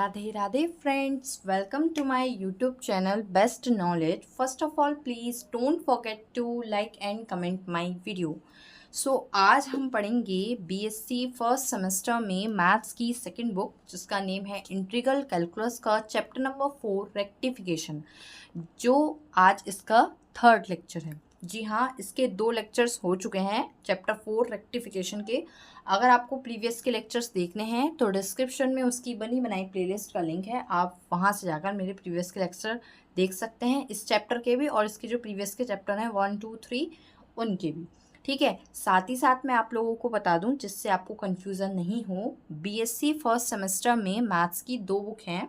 Radhe Radhe friends, welcome to my YouTube channel best knowledge. First of all please don't forget to like and comment my video. आज हम पढ़ेंगे BSc first semester में maths की second book जिसका name है integral calculus का chapter number 4 rectification, जो आज इसका थर्ड लेक्चर है। जी हाँ, इसके 2 लेक्चर्स हो चुके हैं चैप्टर 4 रेक्टिफिकेशन के। अगर आपको प्रीवियस के लेक्चर्स देखने हैं तो डिस्क्रिप्शन में उसकी बनी बनाई प्लेलिस्ट का लिंक है, आप वहाँ से जाकर मेरे प्रीवियस के लेक्चर देख सकते हैं, इस चैप्टर के भी और इसके जो प्रीवियस के चैप्टर हैं 1, 2, 3 उनके भी। ठीक है, साथ ही साथ मैं आप लोगों को बता दूं जिससे आपको कन्फ्यूज़न नहीं हो, बीएससी फर्स्ट सेमेस्टर में मैथ्स की 2 बुक हैं,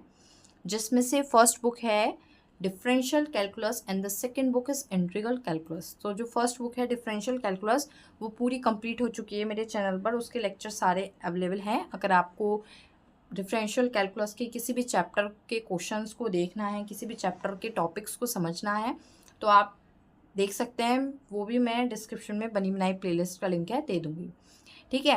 जिसमें से फर्स्ट बुक है differential calculus and the second book is integral calculus. तो जो फर्स्ट बुक है डिफरेंशियल कैलकुलस वो पूरी कंप्लीट हो चुकी है मेरे चैनल पर, उसके लेक्चर सारे अवेलेबल हैं। अगर आपको डिफरेंशियल कैलकुलस के किसी भी चैप्टर के क्वेश्चंस को देखना है, किसी भी चैप्टर के टॉपिक्स को समझना है तो आप देख सकते हैं, वो भी मैं डिस्क्रिप्शन में बनी बनाई प्लेलिस्ट का लिंक है दे दूँगी। ठीक है,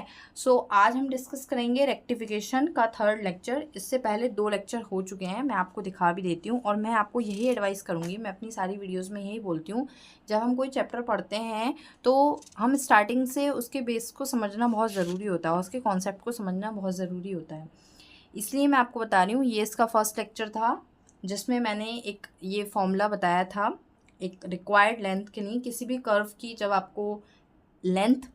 आज हम डिस्कस करेंगे रेक्टिफिकेशन का थर्ड लेक्चर। इससे पहले 2 लेक्चर हो चुके हैं, मैं आपको दिखा भी देती हूँ और मैं आपको यही एडवाइस करूँगी, मैं अपनी सारी वीडियोस में यही बोलती हूँ, जब हम कोई चैप्टर पढ़ते हैं तो हम स्टार्टिंग से उसके बेस को समझना बहुत ज़रूरी होता है, उसके कॉन्सेप्ट को समझना बहुत ज़रूरी होता है। इसलिए मैं आपको बता रही हूँ, ये इसका फर्स्ट लेक्चर था जिसमें मैंने एक ये फॉर्मूला बताया था एक रिक्वायर्ड लेंथ के लिए। किसी भी कर्व की जब आपको लेंथ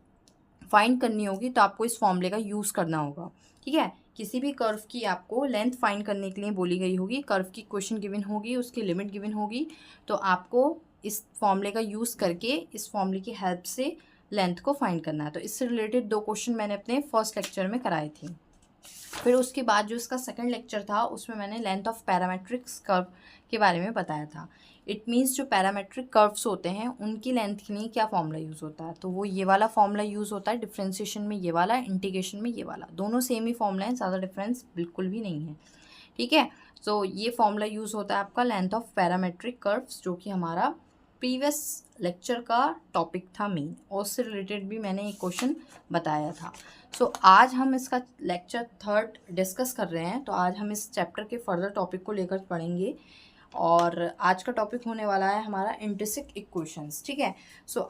फाइंड करनी होगी तो आपको इस फॉर्मूले का यूज़ करना होगा। ठीक है, किसी भी कर्व की आपको लेंथ फाइंड करने के लिए बोली गई होगी, कर्व की इक्वेशन गिवन होगी, उसकी लिमिट गिवन होगी, तो आपको इस फॉर्मूले का यूज़ करके इस फॉर्मूले की हेल्प से लेंथ को फाइंड करना है। तो इससे रिलेटेड 2 क्वेश्चन मैंने अपने फर्स्ट लेक्चर में कराए थे। फिर उसके बाद जो इसका सेकंड लेक्चर था उसमें मैंने लेंथ ऑफ पैरामेट्रिक्स कर्व के बारे में बताया था। इट मीन्स जो पैरामेट्रिक कर्व्स होते हैं उनकी लेंथ के लिए क्या फॉर्मूला यूज़ होता है, तो वो ये वाला फॉर्मूला यूज़ होता है। डिफ्रेंसिएशन में ये वाला, इंटीग्रेशन में ये वाला, दोनों सेम ही फॉर्मूला है, ज़्यादा डिफरेंस बिल्कुल भी नहीं है। ठीक है, तो ये फॉर्मूला यूज़ होता है आपका लेंथ ऑफ पैरामेट्रिक कर्व्स, जो कि हमारा प्रीवियस लेक्चर का टॉपिक था मेन, और उससे रिलेटेड भी मैंने एक क्वेश्चन बताया था। आज हम इसका लेक्चर थर्ड डिस्कस कर रहे हैं, तो आज हम इस चैप्टर के फर्दर टॉपिक को लेकर पढ़ेंगे और आज का टॉपिक होने वाला है हमारा इंट्रिंसिक इक्वेशंस। ठीक है,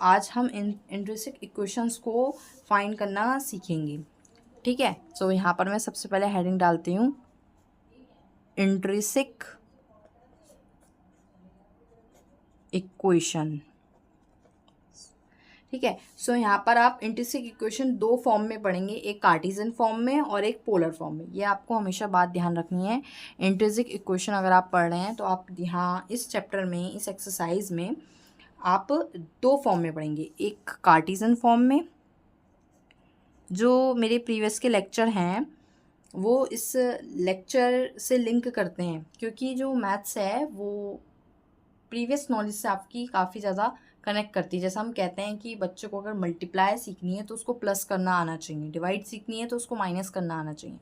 आज हम इंट्रिंसिक इक्वेशंस को फाइंड करना सीखेंगे। ठीक है, यहाँ पर मैं सबसे पहले हेडिंग डालती हूँ इंट्रिंसिक इक्वेशन। ठीक है, यहाँ पर आप इंट्रिंसिक इक्वेशन 2 फॉर्म में पढ़ेंगे, एक कार्टेशियन फॉर्म में और एक पोलर फॉर्म में। ये आपको हमेशा बात ध्यान रखनी है। इंट्रिंसिक इक्वेशन अगर आप पढ़ रहे हैं तो आप यहाँ इस चैप्टर में, इस एक्सरसाइज में आप 2 फॉर्म में पढ़ेंगे, एक कार्टेशियन फॉर्म में, जो मेरे प्रीवियस के लेक्चर हैं वो इस लेक्चर से लिंक करते हैं, क्योंकि जो मैथ्स है वो प्रीवियस नॉलेज से आपकी काफ़ी ज़्यादा कनेक्ट करती है। जैसा हम कहते हैं कि बच्चे को अगर मल्टीप्लाई सीखनी है तो उसको प्लस करना आना चाहिए, डिवाइड सीखनी है तो उसको माइनस करना आना चाहिए।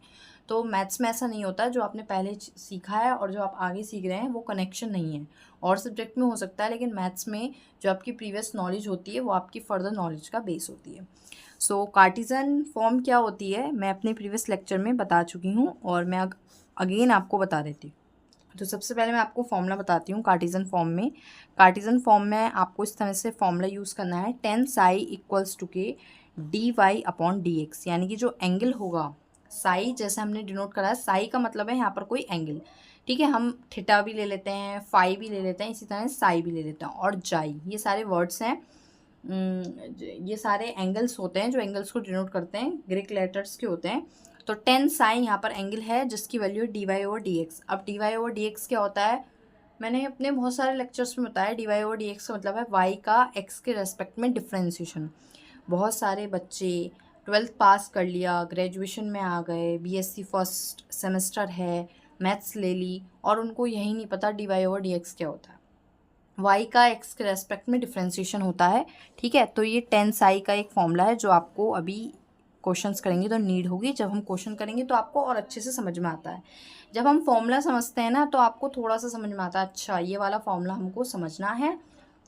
तो मैथ्स में ऐसा नहीं होता, जो आपने पहले सीखा है और जो आप आगे सीख रहे हैं वो कनेक्शन नहीं है। और सब्जेक्ट में हो सकता है, लेकिन मैथ्स में जो आपकी प्रीवियस नॉलेज होती है वो आपकी फर्दर नॉलेज का बेस होती है। कार्टेशियन फॉर्म क्या होती है मैं अपने प्रीवियस लेक्चर में बता चुकी हूँ और मैं अगेन आपको बता देती हूँ। तो सबसे पहले मैं आपको फॉर्मूला बताती हूँ कार्टेशियन फॉर्म में। कार्टेशियन फॉर्म में आपको इस तरह से फॉर्मूला यूज़ करना है, tan साई इक्वल्स टू के dy/dx, यानी कि जो एंगल होगा साई, जैसे हमने डिनोट करा है, साई का मतलब है यहाँ पर कोई एंगल। ठीक है, हम थीटा भी ले लेते हैं, फाई भी ले लेते हैं, इसी तरह साई भी ले लेते हैं, और जाई, ये सारे वर्ड्स हैं, ये सारे एंगल्स होते हैं जो एंगल्स को डिनोट करते हैं, ग्रीक लेटर्स के होते हैं। तो tan साई यहाँ पर एंगल है जिसकी वैल्यू है dy/dx। अब dy/dx क्या होता है, मैंने अपने बहुत सारे लेक्चर्स में बताया, dy/dx का मतलब है y का x के रेस्पेक्ट में डिफ्रेंसिएशन। बहुत सारे बच्चे 12th पास कर लिया, ग्रेजुएशन में आ गए, बीएससी फर्स्ट सेमेस्टर है, मैथ्स ले ली और उनको यही नहीं पता dy/dx क्या होता है। y का x के रेस्पेक्ट में डिफ्रेंसिएशन होता है। ठीक है, तो ये tan साई का एक फॉर्मूला है जो आपको अभी क्वेश्चंस करेंगे तो नीड होगी, जब हम क्वेश्चन करेंगे तो आपको और अच्छे से समझ में आता है। जब हम फॉर्मूला समझते हैं ना तो आपको थोड़ा सा समझ में आता है, अच्छा ये वाला फॉर्मूला हमको समझना है।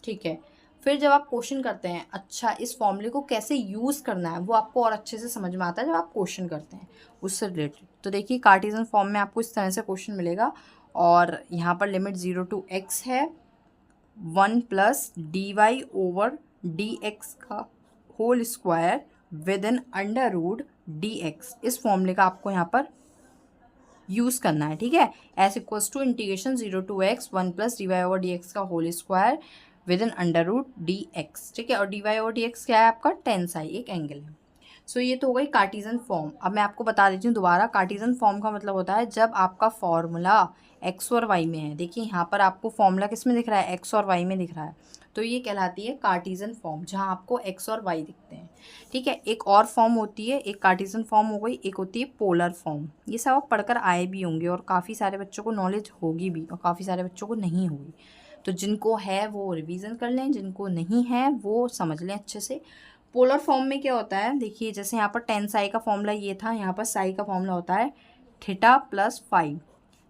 ठीक है, फिर जब आप क्वेश्चन करते हैं, अच्छा इस फॉर्मूले को कैसे यूज़ करना है वो आपको और अच्छे से समझ में आता है जब आप क्वेश्चन करते हैं उससे रिलेटेड। तो देखिए कार्टेशियन फॉर्म में आपको इस तरह से क्वेश्चन मिलेगा और यहाँ पर लिमिट 0 to x है, 1 प्लस dy ओवर dx का whole square within under root dx, इस फॉर्मूले का आपको यहाँ पर यूज़ करना है। ठीक है, S equals to integration 0 to x 1 plus D Y over D x का whole square within under root D X. ठीक है, और D Y over D X क्या है आपका, टेन साई, एक एंगल है। सो ये तो हो गई कार्टेशियन फॉर्म। अब मैं आपको बता देती हूँ दोबारा, कार्टेशियन फॉर्म का मतलब होता है जब आपका फॉर्मूला एक्स और वाई में है। देखिए यहाँ पर आपको फॉर्मूला किस में दिख रहा है, एक्स और वाई में दिख रहा है, तो ये कहलाती है कार्टेशियन फॉर्म, जहाँ आपको एक्स और वाई दिखते हैं। ठीक है, एक और फॉर्म होती है, एक कार्टेशियन फॉर्म हो गई, एक होती है पोलर फॉर्म। ये सब आप पढ़कर आए भी होंगे और काफ़ी सारे बच्चों को नॉलेज होगी भी और काफ़ी सारे बच्चों को नहीं होगी। तो जिनको है वो रिवीजन कर लें, जिनको नहीं है वो समझ लें अच्छे से। पोलर फॉर्म में क्या होता है, देखिए जैसे यहाँ पर टेन साई का फॉर्मूला ये था, यहाँ पर साई का फॉर्मूला होता है थीटा प्लस फाई।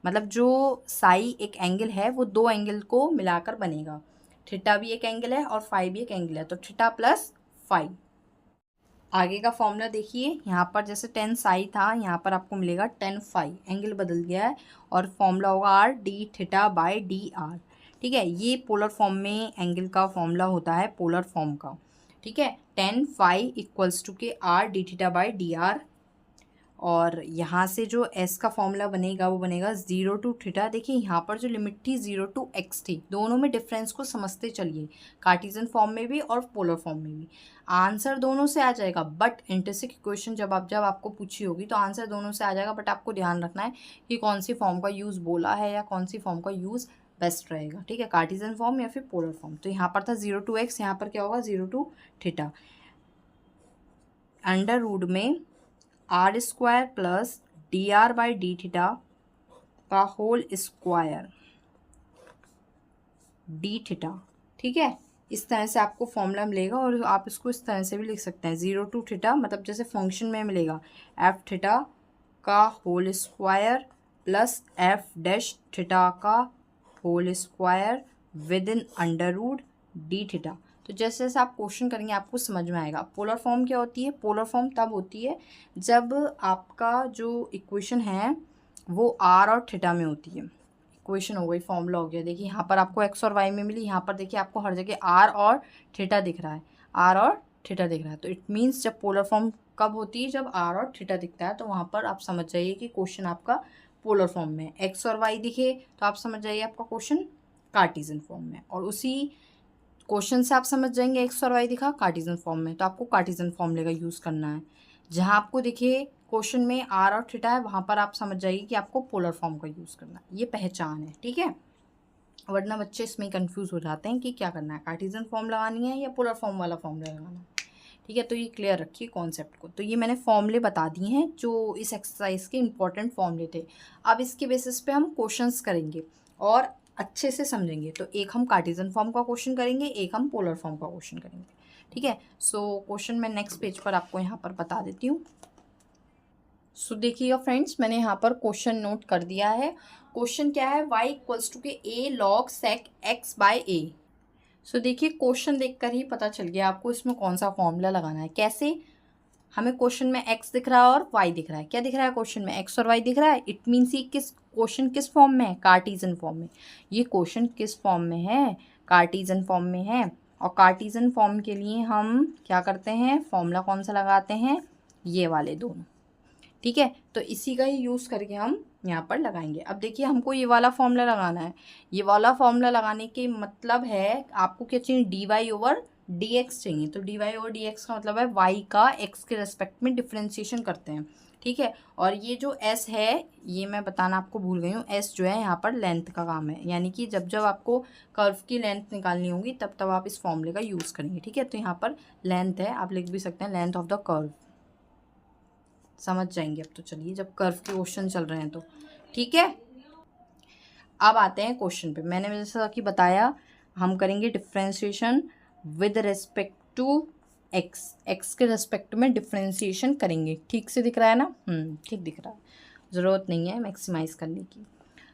मतलब जो साई एक एंगल है वो दो एंगल को मिलाकर बनेगा, थीटा भी एक एंगल है और फाई भी एक एंगल है, तो थीटा प्लस फाई। आगे का फॉर्मूला देखिए, यहाँ पर जैसे टेन साई था, यहाँ पर आपको मिलेगा टेन फाई, एंगल बदल गया है और फॉर्मूला होगा R D theta by D R. ठीक है, ये पोलर फॉर्म में एंगल का फॉर्मूला होता है पोलर फॉर्म का। ठीक है, टेन फाई इक्वल्स टू के R D theta by D R, और यहाँ से जो s का फॉर्मूला बनेगा वो बनेगा 0 to थीटा। देखिए यहाँ पर जो लिमिट थी 0 to x थी, दोनों में डिफरेंस को समझते चलिए, कार्टेशियन फॉर्म में भी और पोलर फॉर्म में भी। आंसर दोनों से आ जाएगा, बट इंटरसेक्ट इक्वेशन जब आपको पूछी होगी तो आंसर दोनों से आ जाएगा, बट आपको ध्यान रखना है कि कौन सी फॉर्म का यूज़ बोला है या कौन सी फॉर्म का यूज़ बेस्ट रहेगा। ठीक है, कार्टेशियन फॉर्म या फिर पोलर फॉर्म। तो यहाँ पर था 0 to x, यहाँ पर क्या होगा 0 to थीटा, अंडर रूट में r square plus d r by d theta का होल स्क्वायर डी थीटा। ठीक है, इस तरह से आपको फॉर्मूला मिलेगा और आप इसको इस तरह से भी लिख सकते हैं, 0 to थीटा मतलब जैसे फंक्शन में मिलेगा एफ थीटा का whole square plus F dash theta का whole square within under root D theta. तो जैसे जैसे आप क्वेश्चन करेंगे आपको समझ में आएगा। पोलर फॉर्म क्या होती है, पोलर फॉर्म तब होती है जब आपका जो इक्वेशन है वो आर और थीटा में होती है। इक्वेशन हो गई, फॉर्मूला हो गया। देखिए यहाँ पर आपको एक्स और वाई में मिली, यहाँ पर देखिए आपको हर जगह आर और थीटा दिख रहा है, आर और थीटा दिख रहा है। तो इट मीन्स जब पोलर फॉर्म कब होती है, जब आर और थीटा दिखता है, तो वहाँ पर आप समझ जाइए कि क्वेश्चन आपका पोलर फॉर्म में। एक्स और वाई दिखे तो आप समझ जाइए आपका क्वेश्चन कार्टेशियन फॉर्म में, और उसी क्वेश्चन से आप समझ जाएंगे एक्स और वाई दिखा कार्टेशियन फॉर्म में, तो आपको कार्टेशियन फॉर्मूले का यूज़ करना है। जहाँ आपको दिखे क्वेश्चन में आर और थीटा है, वहाँ पर आप समझ जाइए कि आपको पोलर फॉर्म का यूज़ करना है। ये पहचान है, ठीक है, वरना बच्चे इसमें कंफ्यूज हो जाते हैं कि क्या करना है, कार्टेशियन फॉर्म लगानी है या पोलर फॉर्म वाला फॉर्मूला लगाना है। ठीक है, तो ये क्लियर रखिए कॉन्सेप्ट को। तो ये मैंने फॉर्मूले बता दिए हैं जो इस एक्सरसाइज के इंपॉर्टेंट फॉर्मूले थे। अब इसके बेसिस पे हम क्वेश्चंस करेंगे और अच्छे से समझेंगे। तो एक हम कार्टेशियन फॉर्म का क्वेश्चन करेंगे, एक हम पोलर फॉर्म का क्वेश्चन करेंगे। ठीक है, सो क्वेश्चन मैं नेक्स्ट पेज पर आपको यहाँ पर बता देती हूँ। सो देखिएगा फ्रेंड्स, मैंने यहाँ पर क्वेश्चन नोट कर दिया है। क्वेश्चन क्या है, y इक्वल्स टू के a log sec x by a। So देखिए क्वेश्चन देखकर ही पता चल गया आपको इसमें कौन सा फॉर्मूला लगाना है। कैसे, हमें क्वेश्चन में x दिख रहा है और y दिख रहा है। क्या दिख रहा है क्वेश्चन में, x और y दिख रहा है। इट मीन्स ये क्वेश्चन किस फॉर्म में है, कार्टेशियन फॉर्म में। ये क्वेश्चन किस फॉर्म में है, कार्टेशियन फॉर्म में है। और कार्टेशियन फॉर्म के लिए हम क्या करते हैं, फॉर्मूला कौन सा लगाते हैं, ये वाले दोनों। ठीक है, तो इसी का ही यूज़ करके हम यहाँ पर लगाएंगे। अब देखिए हमको ये वाला फॉर्मूला लगाना है। ये वाला फॉर्मूला लगाने के मतलब है आपको क्या चाहिए, d Y over D x चाहिए। तो d Y over D x का मतलब है वाई का एक्स के रेस्पेक्ट में डिफ्रेंशिएशन करते हैं। ठीक है, और ये जो एस है, ये मैं बताना आपको भूल गई हूँ, एस जो है यहाँ पर लेंथ का काम है, यानी कि जब जब आपको कर्व की लेंथ निकालनी होगी तब तब आप इस फॉर्मूले का यूज़ करेंगे। ठीक है, तो यहाँ पर लेंथ है, आप लिख भी सकते हैं लेंथ ऑफ द कर्व, समझ जाएंगे अब। तो चलिए, जब कर्व के क्वेश्चन चल रहे हैं तो ठीक है। अब आते हैं क्वेश्चन पे। मैंने जैसा कि बताया हम करेंगे differentiation with respect to x, x के रेस्पेक्ट में डिफ्रेंशिएशन करेंगे। ठीक से दिख रहा है ना, ठीक दिख रहा है, ज़रूरत नहीं है मैक्सिमाइज करने की।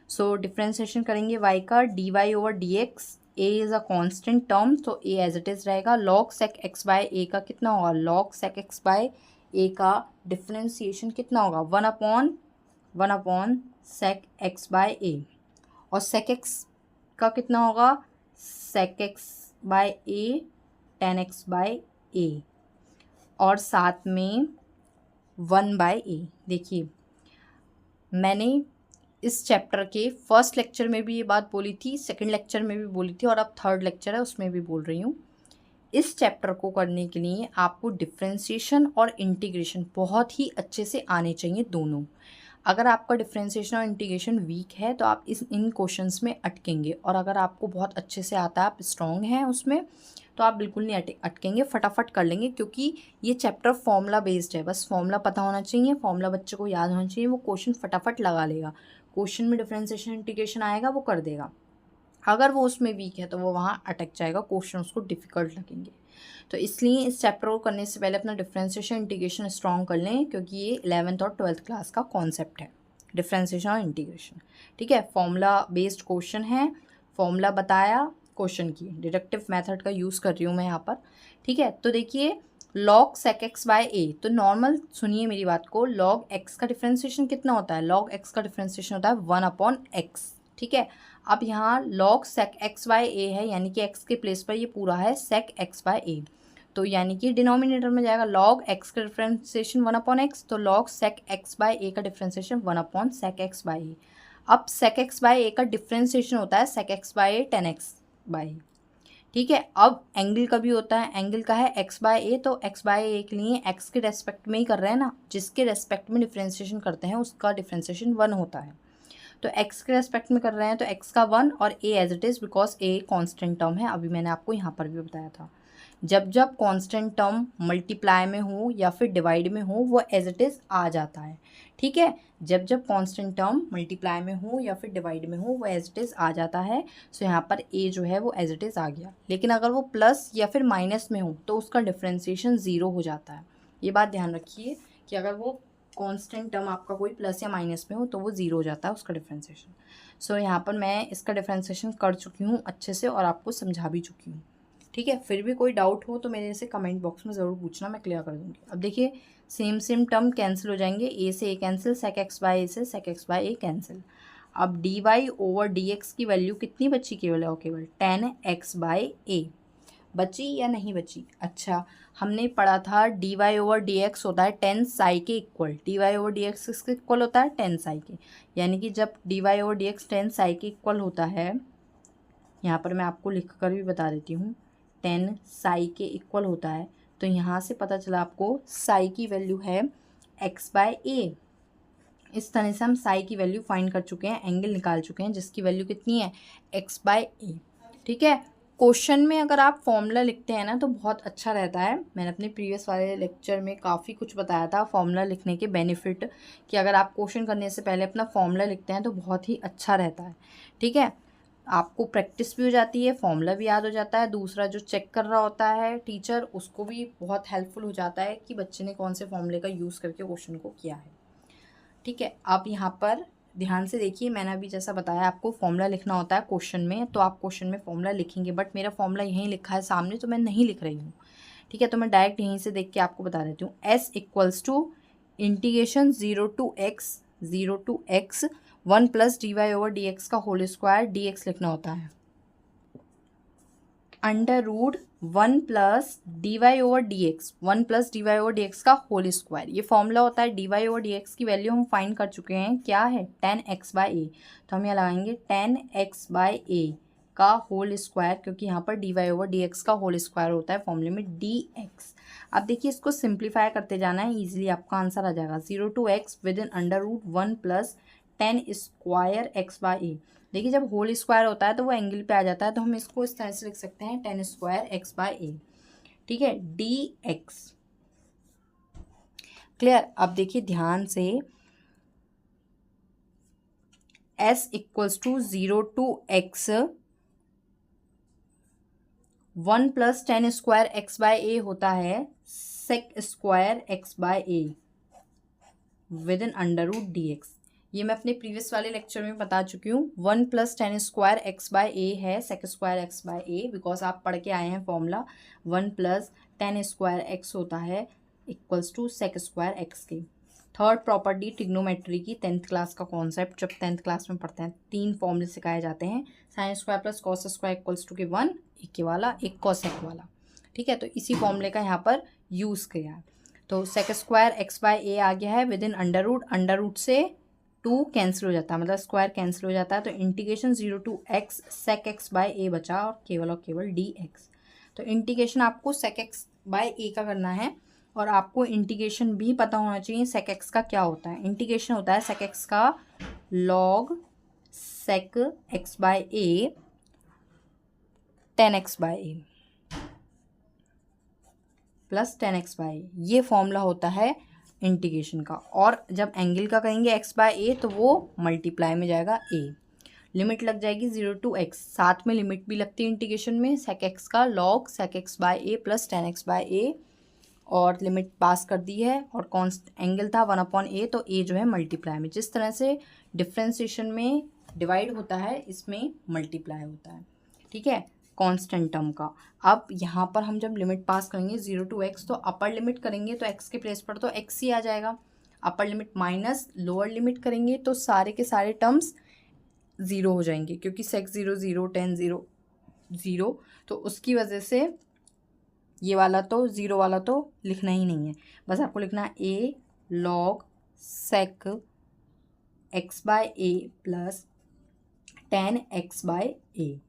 सो डिफ्रेंशिएशन करेंगे वाई का D Y over D X A is a constant term, तो ए एज इट इज़ रहेगा। Log sec x by A का कितना होगा, log sec x by A का डिफ्रेंसिएशन कितना होगा, one upon sec x by A. और sec X का कितना होगा, sec x by A tan X by A, और साथ में 1/a। देखिए मैंने इस चैप्टर के फर्स्ट लेक्चर में भी ये बात बोली थी, सेकंड लेक्चर में भी बोली थी, और अब थर्ड लेक्चर है उसमें भी बोल रही हूँ। इस चैप्टर को करने के लिए आपको डिफ्रेंशिएशन और इंटीग्रेशन बहुत ही अच्छे से आने चाहिए दोनों। अगर आपका डिफ्रेंशिएशन और इंटीग्रेशन वीक है तो आप इन क्वेश्चंस में अटकेंगे, और अगर आपको बहुत अच्छे से आता है, आप स्ट्रॉन्ग हैं उसमें, तो आप बिल्कुल नहीं अटकेंगे, फटाफट कर लेंगे, क्योंकि ये चैप्टर फॉर्मूला बेस्ड है। बस फॉर्मूला पता होना चाहिए, फॉर्मूला बच्चे को याद होना चाहिए, वो क्वेश्चन फटाफट लगा लेगा। क्वेश्चन में डिफ्रेंशिएशन इंटीग्रेशन आएगा वो कर देगा। अगर वो उसमें वीक है तो वो वहाँ अटक जाएगा, क्वेश्चन उसको डिफ़िकल्ट लगेंगे। तो इसलिए इस चैप्टर को करने से पहले अपना डिफ्रेंशिएशन इंटीग्रेशन स्ट्रॉन्ग कर लें, क्योंकि ये 11th और 12th क्लास का कॉन्सेप्ट है, डिफ्रेंशिएशन और इंटीग्रेशन। ठीक है, फॉर्मूला बेस्ड क्वेश्चन है, फॉर्मूला बताया, क्वेश्चन की डिडक्टिव मेथड का यूज़ कर रही हूँ मैं यहाँ पर। ठीक है, तो देखिए लॉग सेक एक्स बाय ए, तो नॉर्मल सुनिए मेरी बात को, लॉग एक्स का डिफ्रेंशिएशन कितना होता है, लॉग एक्स का डिफ्रेंशिएशन होता है 1/x। ठीक है, अब यहाँ log sec x by a है, यानी कि एक्स के प्लेस पर ये पूरा है सेक एक्स बाय ए, तो यानी कि डिनोमिनेटर में जाएगा लॉग एक्स का डिफ्रेंशिएशन 1/x, तो log sec x by A का डिफ्रेंशिएशन 1/sec x बाय ए। अब सेक एक्स बाय ए का डिफ्रेंशिएशन होता है सेक x by A 10x by ए। ठीक है, अब एंगल का भी होता है, एंगल का है x बाय ए, तो x बाय ए के लिए x के रेस्पेक्ट में ही कर रहे हैं ना, जिसके रेस्पेक्ट में डिफ्रेंशिएशन करते हैं उसका डिफ्रेंशिएशन 1 होता है। तो x के रेस्पेक्ट में कर रहे हैं तो x का 1 और a as it is, because a constant term है, अभी मैंने आपको यहाँ पर भी बताया था। जब जब कांस्टेंट टर्म मल्टीप्लाई में हो या फिर डिवाइड में हो वो एज इट इज़ आ जाता है। ठीक है, जब जब कांस्टेंट टर्म मल्टीप्लाई में हो या फिर डिवाइड में हो वो एज इट इज़ आ जाता है। सो यहाँ पर a जो है वो एज इट इज़ आ गया, लेकिन अगर वो प्लस या फिर माइनस में हो तो उसका डिफ्रेंशिएशन 0 हो जाता है। ये बात ध्यान रखिए कि अगर वो कांस्टेंट टर्म आपका कोई प्लस या माइनस में हो तो वो 0 हो जाता है उसका डिफ्रेंशिएशन। सो यहाँ पर मैं इसका डिफ्रेंशिएशन कर चुकी हूँ अच्छे से और आपको समझा भी चुकी हूँ। ठीक है, फिर भी कोई डाउट हो तो मेरे से कमेंट बॉक्स में ज़रूर पूछना, मैं क्लियर कर दूँगी। अब देखिए सेम टर्म कैंसिल हो जाएंगे, ए से a cancel, sec x by a से sec x by a cancel. अब d Y over D x की वैल्यू कितनी बची, केवल 10x बाय ए बची या नहीं बची। अच्छा, हमने पढ़ा था d Y over D x होता है 10 साई के equal, d Y over D x किसके इक्वल होता है, 10 साई के, यानी कि जब d Y over D x 10 साई के इक्वल होता है, यहाँ पर मैं आपको लिख कर भी बता देती हूँ, 10 साई के इक्वल होता है, तो यहाँ से पता चला आपको साई की वैल्यू है x बाय ए। इस तरह से हम साई की वैल्यू फाइंड कर चुके हैं, एंगल निकाल चुके हैं जिसकी वैल्यू कितनी है x बाय ए। ठीक है, क्वेश्चन में अगर आप फॉर्मूला लिखते हैं ना तो बहुत अच्छा रहता है। मैंने अपने प्रीवियस वाले लेक्चर में काफ़ी कुछ बताया था फॉर्मूला लिखने के बेनिफिट, कि अगर आप क्वेश्चन करने से पहले अपना फॉर्मूला लिखते हैं तो बहुत ही अच्छा रहता है। ठीक है, आपको प्रैक्टिस भी हो जाती है, फॉर्मूला भी याद हो जाता है, दूसरा जो चेक कर रहा होता है टीचर उसको भी बहुत हेल्पफुल हो जाता है कि बच्चे ने कौन से फॉर्मूले का यूज़ करके क्वेश्चन को किया है। ठीक है, आप यहाँ पर ध्यान से देखिए, मैंने अभी जैसा बताया आपको फॉर्मूला लिखना होता है क्वेश्चन में, तो आप क्वेश्चन में फॉर्मूला लिखेंगे, बट मेरा फॉर्मूला यहीं लिखा है सामने तो मैं नहीं लिख रही हूँ। ठीक है, तो मैं डायरेक्ट यहीं से देख के आपको बता देती हूँ। s equals to integration 0 to x 1 plus D Y over D x का होल स्क्वायर, डी एक्स लिखना होता है under root 1 plus D Y over D x, 1 plus D Y over D x का होल स्क्वायर। ये formula होता है, d Y over D x की value हम फाइंड कर चुके हैं, क्या है 10x बाय ए, तो हम यहाँ लगाएंगे 10x बाय ए का होल स्क्वायर, क्योंकि यहाँ पर d Y over D x का होल स्क्वायर होता है फॉर्मूले में dx। अब देखिए इसको सिंप्लीफाई करते जाना है, ईजिली आपका आंसर आ जाएगा 0 to x within under root 1 plus 10 square x by A. देखिए जब होल स्क्वायर होता है तो वो एंगल पे आ जाता है, तो हम इसको इस तरह से लिख सकते हैं 10 स्क्वायर x बाय ए। ठीक है, dx क्लियर। अब देखिए ध्यान से, s equals to 0 to x 1 plus 10 square x by A होता है sec square x by A within under root D X. ये मैं अपने प्रीवियस वाले लेक्चर में बता चुकी हूँ। 1 + tan square x by a है sec square x by a, because आप पढ़ के आए हैं फॉर्मूला 1 + tan स्क्वायर एक्स होता है equals to sec square x के। थर्ड प्रॉपर्टी ट्रिग्नोमेट्री की 10th क्लास का कॉन्सेप्ट, जब 10th क्लास में पढ़ते हैं 3 फॉर्मूले सिखाए जाते हैं। Sine square plus cos square equals to के 1, एक के वाला एक कॉसेक वाला, ठीक है। तो इसी फॉर्मूले का यहाँ पर यूज़ किया है। तो सेक स्क्वायर एक्स बाय ए आ गया है विद इन अंडर रूट से 2 कैंसिल हो जाता है, मतलब स्क्वायर कैंसिल हो जाता है। तो integration 0 to x sec x by A बचा और केवल डी एक्स। तो इंटीग्रेशन आपको सेक एक्स बाय ए का करना है और आपको इंटीग्रेशन भी पता होना चाहिए सेक एक्स का क्या होता है। इंटीग्रेशन होता है सेक एक्स का log sec x by A tan X by a plus 10x by ए, ये फॉर्मूला होता है इंटीग्रेशन का। और जब एंगल का करेंगे x बाय ए तो वो मल्टीप्लाई में जाएगा a, लिमिट लग जाएगी 0 to x, साथ में लिमिट भी लगती है इंटीग्रेशन में सेक एक्स का log sec x by a plus 10x by A, और लिमिट पास कर दी है और कॉन्स्ट एंगल था 1/a, तो a जो है मल्टीप्लाई में। जिस तरह से डिफ्रेंसिएशन में डिवाइड होता है इसमें मल्टीप्लाई होता है, ठीक है, कांस्टेंट टर्म का। अब यहाँ पर हम जब लिमिट पास करेंगे 0 to x, तो अपर लिमिट करेंगे तो x के प्लेस पर तो x ही आ जाएगा। Upper limit minus lower limit करेंगे तो सारे के सारे टर्म्स 0 हो जाएंगे, क्योंकि सेक 0 0 10 0 0, तो उसकी वजह से ये वाला तो 0 वाला तो लिखना ही नहीं है। बस आपको लिखना है a log sec x by a plus 10x by a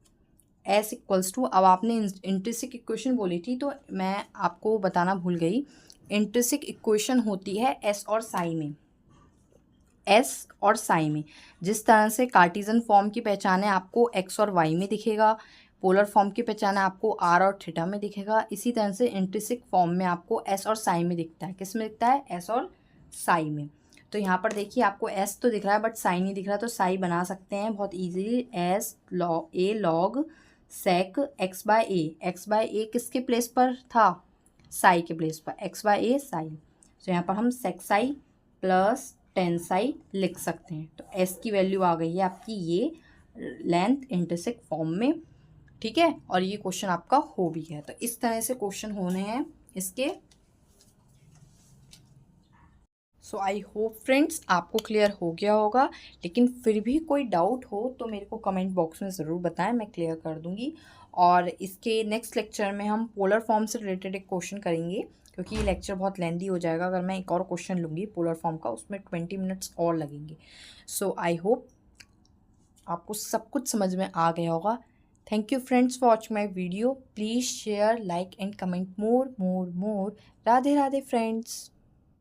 s equals to. अब आपने इंट्रिंसिक इक्वेशन बोली थी तो मैं आपको बताना भूल गई, इंट्रिंसिक इक्वेशन होती है एस और साई में। एस और साई में जिस तरह से कार्टेशियन फॉर्म की पहचान है आपको एक्स और वाई में दिखेगा, पोलर फॉर्म की पहचान है आपको आर और थीटा में दिखेगा, इसी तरह से इंट्रिंसिक फॉर्म में आपको एस और साई में दिखता है। किस में दिखता है? एस और साई में। तो यहाँ पर देखिए आपको एस तो दिख रहा है बट साई नहीं दिख रहा, तो साई बना सकते हैं बहुत easily. S A log sec x by A किसके प्लेस पर था? साई के प्लेस पर, एक्स बाय ए साई। तो यहाँ पर हम सेक साई प्लस 10 साई लिख सकते हैं। तो एस की वैल्यू आ गई है आपकी ये लेंथ इंटरसेक्ट फॉर्म में, ठीक है। और ये क्वेश्चन आपका हो भी है। तो इस तरह से क्वेश्चन होने हैं इसके। सो आई होप फ्रेंड्स आपको क्लियर हो गया होगा, लेकिन फिर भी कोई डाउट हो तो मेरे को कमेंट बॉक्स में ज़रूर बताएं, मैं क्लियर कर दूंगी। और इसके नेक्स्ट लेक्चर में हम पोलर फॉर्म से रिलेटेड एक क्वेश्चन करेंगे, क्योंकि ये लेक्चर बहुत लेंदी हो जाएगा। अगर मैं एक और क्वेश्चन लूँगी पोलर फॉर्म का, उसमें 20 मिनट्स और लगेंगे। सो आई होप आपको सब कुछ समझ में आ गया होगा। Thank you friends for watching my video. Please share, like and comment more. Radhe Radhe friends.